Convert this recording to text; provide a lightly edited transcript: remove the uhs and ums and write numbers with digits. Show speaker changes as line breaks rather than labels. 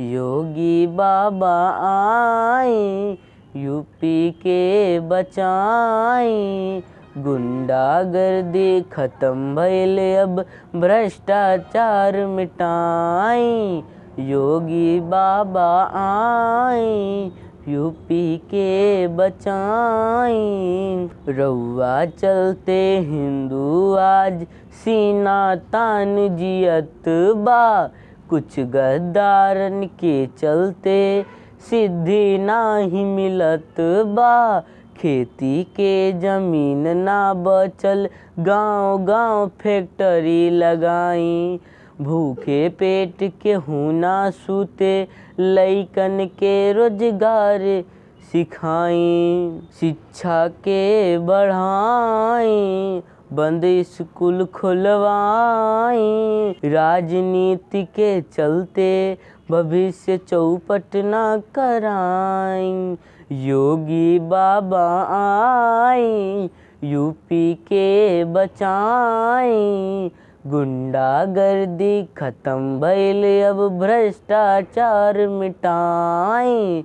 योगी बाबा आए, यूपी के बचाई। गुंडागर्दी खत्म भइल, अब भ्रष्टाचार मिटाई। योगी बाबा आए, यूपी के बचाई। रउआ चलते हिंदू आज सीना तान जियत बा। कुछ गद्दारन के चलते सिद्धि नाही मिलत बा। खेती के जमीन ना बचल, गांव गांव फैक्ट्री लगाई। भूखे पेट केहू ना सूते, लइकन के रोजगार सिखाई। शिक्षा के बढ़ाई, बंद स्कूल खुलवाई। राजनीति के चलते भविष्य चौपट ना कराई। योगी बाबा आए, यूपी के बचाई। गुंडागर्दी खत्म भइल, अब भ्रष्टाचार मिटाई।